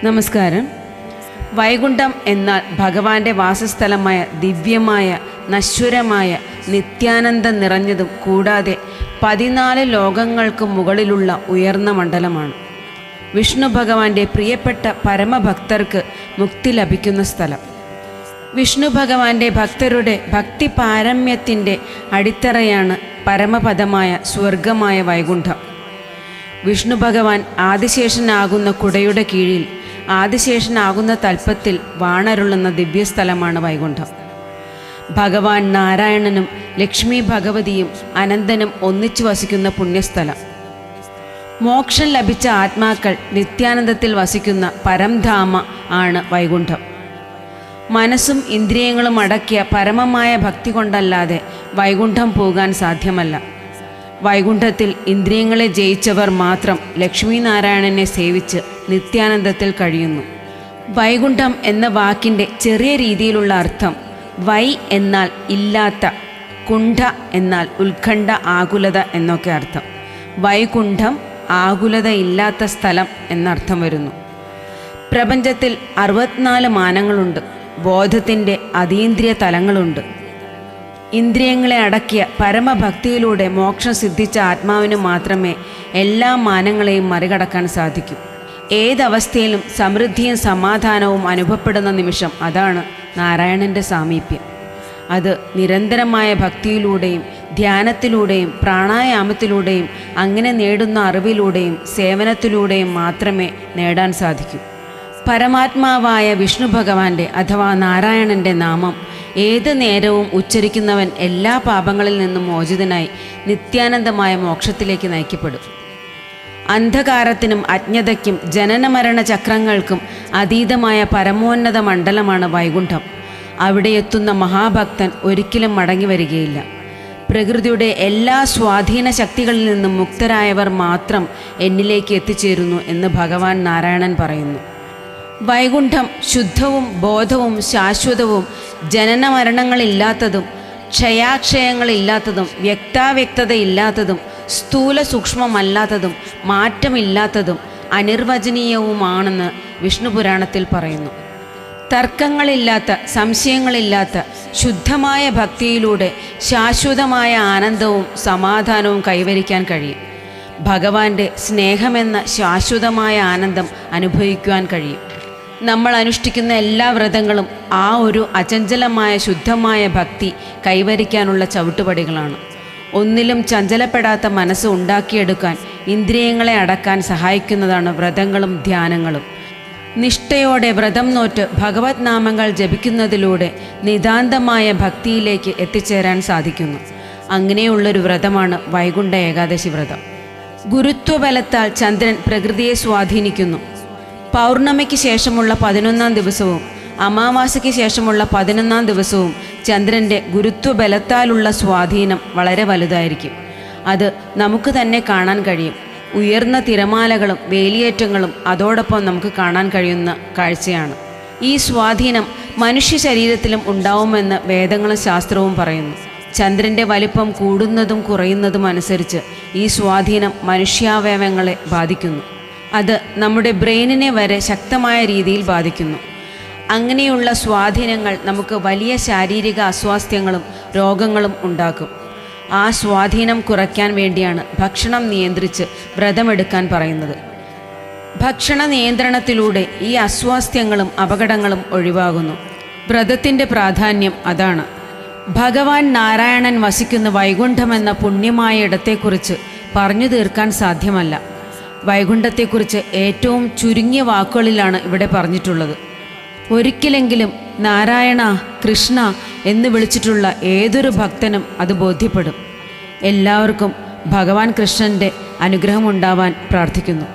നമസ്കാരം. വൈകുണ്ഠം എന്നാൽ ഭഗവാന്റെ വാസസ്ഥലമായ ദിവ്യമായ നശ്വരമായ നിത്യാനന്ദം നിറഞ്ഞതും കൂടാതെ 14 ലോകങ്ങൾക്ക് മുകളിലുള്ള ഉയർന്ന മണ്ഡലമാണ്. വിഷ്ണു ഭഗവാന്റെ പ്രിയപ്പെട്ട പരമഭക്തർക്ക് മുക്തി ലഭിക്കുന്ന സ്ഥലം. വിഷ്ണു ഭഗവാന്റെ ഭക്തരുടെ ഭക്തി പാരമ്യത്തിൻ്റെ അടിത്തറയാണ് പരമപദമായ സ്വർഗമായ വൈകുണ്ഠം. വിഷ്ണു ഭഗവാൻ ആദിശേഷനാകുന്ന കുടയുടെ കീഴിൽ ആദിശേഷനാകുന്ന തൽപ്പത്തിൽ വാണരുളുന്ന ദിവ്യസ്ഥലമാണ് വൈകുണ്ഠം. ഭഗവാൻ നാരായണനും ലക്ഷ്മി ഭഗവതിയും അനന്തനും ഒന്നിച്ചു വസിക്കുന്ന പുണ്യസ്ഥലം. മോക്ഷം ലഭിച്ച ആത്മാക്കൾ നിത്യാനന്ദത്തിൽ വസിക്കുന്ന പരംധാമ ആണ് വൈകുണ്ഠം. മനസ്സും ഇന്ദ്രിയങ്ങളും അടക്കിയ പരമമായ ഭക്തി കൊണ്ടല്ലാതെ വൈകുണ്ഠം പോകാൻ സാധ്യമല്ല. വൈകുണ്ഠത്തിൽ ഇന്ദ്രിയങ്ങളെ ജയിച്ചവർ മാത്രം ലക്ഷ്മി നാരായണനെ സേവിച്ച് നിത്യാനന്ദത്തിൽ കഴിയുന്നു. വൈകുണ്ഠം എന്ന വാക്കിൻ്റെ ചെറിയ രീതിയിലുള്ള അർത്ഥം വൈ എന്നാൽ ഇല്ലാത്ത, കുണ്ഠ എന്നാൽ ഉത്കണ്ഠ, ആകുലത എന്നൊക്കെ അർത്ഥം. വൈകുണ്ഠം ആകുലത ഇല്ലാത്ത സ്ഥലം എന്നർത്ഥം വരുന്നു. പ്രപഞ്ചത്തിൽ 64 മാനങ്ങളുണ്ട്. ബോധത്തിൻ്റെ അതീന്ദ്രിയ തലങ്ങളുണ്ട്. ഇന്ദ്രിയങ്ങളെ അടക്കിയ പരമഭക്തിയിലൂടെ മോക്ഷം സിദ്ധിച്ച ആത്മാവിന് മാത്രമേ എല്ലാ മാനങ്ങളെയും മറികടക്കാൻ സാധിക്കൂ. ഏതവസ്ഥയിലും സമൃദ്ധിയും സമാധാനവും അനുഭവപ്പെടുന്ന നിമിഷം അതാണ് നാരായണൻ്റെ സാമീപ്യം. അത് നിരന്തരമായ ഭക്തിയിലൂടെയും ധ്യാനത്തിലൂടെയും പ്രാണായാമത്തിലൂടെയും അങ്ങനെ നേടുന്ന അറിവിലൂടെയും സേവനത്തിലൂടെയും മാത്രമേ നേടാൻ സാധിക്കൂ. പരമാത്മാവായ വിഷ്ണു ഭഗവാന്റെ അഥവാ നാരായണൻ്റെ നാമം ഏത് നേരവും ഉച്ചരിക്കുന്നവൻ എല്ലാ പാപങ്ങളിൽ നിന്നും മോചിതനായി നിത്യാനന്ദമായ മോക്ഷത്തിലേക്ക് നയിക്കപ്പെടും. അന്ധകാരത്തിനും അജ്ഞതയ്ക്കും ജനനമരണ ചക്രങ്ങൾക്കും അതീതമായ പരമോന്നത മണ്ഡലമാണ് വൈകുണ്ഠം. അവിടെ എത്തുന്ന മഹാഭക്തൻ ഒരിക്കലും മടങ്ങി വരികയില്ല. പ്രകൃതിയുടെ എല്ലാ സ്വാധീന ശക്തികളിൽ നിന്നും മുക്തരായവർ മാത്രം എന്നിലേക്ക് എത്തിച്ചേരുന്നു എന്ന് ഭഗവാൻ നാരായണൻ പറയുന്നു. വൈകുണ്ഠം ശുദ്ധവും ബോധവും ശാശ്വതവും ജനനമരണങ്ങളില്ലാത്തതും ക്ഷയാക്ഷയങ്ങളില്ലാത്തതും വ്യക്താവ്യക്തതയില്ലാത്തതും സ്ഥൂല സൂക്ഷ്മമല്ലാത്തതും മാറ്റമില്ലാത്തതും അനിർവചനീയവുമാണെന്ന് വിഷ്ണു പുരാണത്തിൽ പറയുന്നു. തർക്കങ്ങളില്ലാത്ത, സംശയങ്ങളില്ലാത്ത ശുദ്ധമായ ഭക്തിയിലൂടെ ശാശ്വതമായ ആനന്ദവും സമാധാനവും കൈവരിക്കാൻ കഴിയും. ഭഗവാന്റെ സ്നേഹമെന്ന ശാശ്വതമായ ആനന്ദം അനുഭവിക്കുവാൻ കഴിയും. നമ്മൾ അനുഷ്ഠിക്കുന്ന എല്ലാ വ്രതങ്ങളും ആ ഒരു അചഞ്ചലമായ ശുദ്ധമായ ഭക്തി കൈവരിക്കാനുള്ള ചവിട്ടുപടികളാണ്. ഒന്നിലും ചഞ്ചലപ്പെടാത്ത മനസ്സ് ഉണ്ടാക്കിയെടുക്കാൻ ഇന്ദ്രിയങ്ങളെ അടക്കാൻ സഹായിക്കുന്നതാണ് വ്രതങ്ങളും ധ്യാനങ്ങളും. നിഷ്ഠയോടെ വ്രതം നോറ്റ് ഭഗവത് നാമങ്ങൾ ജപിക്കുന്നതിലൂടെ നിതാന്തമായ ഭക്തിയിലേക്ക് എത്തിച്ചേരാൻ സാധിക്കുന്നു. അങ്ങനെയുള്ളൊരു വ്രതമാണ് വൈകുണ്ഠ ഏകാദശി വ്രതം. ഗുരുത്വബലത്താൽ ചന്ദ്രൻ പ്രകൃതിയെ സ്വാധീനിക്കുന്നു. പൗർണമിക്ക് ശേഷമുള്ള 11-ാം ദിവസവും അമാവാസിക്ക് ശേഷമുള്ള 11-ാം ദിവസവും ചന്ദ്രൻ്റെ ഗുരുത്വബലത്താലുള്ള സ്വാധീനം വളരെ വലുതായിരിക്കും. അത് നമുക്ക് തന്നെ കാണാൻ കഴിയും. ഉയർന്ന തിരമാലകളും വേലിയേറ്റങ്ങളും അതോടൊപ്പം നമുക്ക് കാണാൻ കഴിയുന്ന കാഴ്ചയാണ്. ഈ സ്വാധീനം മനുഷ്യ ശരീരത്തിലും ഉണ്ടാവുമെന്ന് വേദങ്ങളും ശാസ്ത്രവും പറയുന്നു. ചന്ദ്രൻ്റെ വലിപ്പം കൂടുന്നതും കുറയുന്നതും അനുസരിച്ച് ഈ സ്വാധീനം മനുഷ്യാവയവങ്ങളെ ബാധിക്കുന്നു. അത് നമ്മുടെ ബ്രെയിനിനെ വരെ ശക്തമായ രീതിയിൽ ബാധിക്കുന്നു. അങ്ങനെയുള്ള സ്വാധീനങ്ങൾ നമുക്ക് വലിയ ശാരീരിക അസ്വാസ്ഥ്യങ്ങളും രോഗങ്ങളും ഉണ്ടാക്കും. ആ സ്വാധീനം കുറയ്ക്കാൻ വേണ്ടിയാണ് ഭക്ഷണം നിയന്ത്രിച്ച് വ്രതമെടുക്കാൻ പറയുന്നത്. ഭക്ഷണ നിയന്ത്രണത്തിലൂടെ ഈ അസ്വാസ്ഥ്യങ്ങളും അപകടങ്ങളും ഒഴിവാകുന്നു. വ്രതത്തിൻ്റെ പ്രാധാന്യം അതാണ്. ഭഗവാൻ നാരായണൻ വസിക്കുന്ന വൈകുണ്ഠമെന്ന പുണ്യമായ ഇടത്തെക്കുറിച്ച് പറഞ്ഞു തീർക്കാൻ സാധ്യമല്ല. വൈകുണ്ഠത്തെക്കുറിച്ച് ഏറ്റവും ചുരുങ്ങിയ വാക്കുകളിലാണ് ഇവിടെ പറഞ്ഞിട്ടുള്ളത്. ഒരിക്കലെങ്കിലും നാരായണ, കൃഷ്ണ എന്ന് വിളിച്ചിട്ടുള്ള ഏതൊരു ഭക്തനും അത് ബോധ്യപ്പെടും. എല്ലാവർക്കും ഭഗവാൻ കൃഷ്ണൻ്റെ അനുഗ്രഹമുണ്ടാവാൻ പ്രാർത്ഥിക്കുന്നു.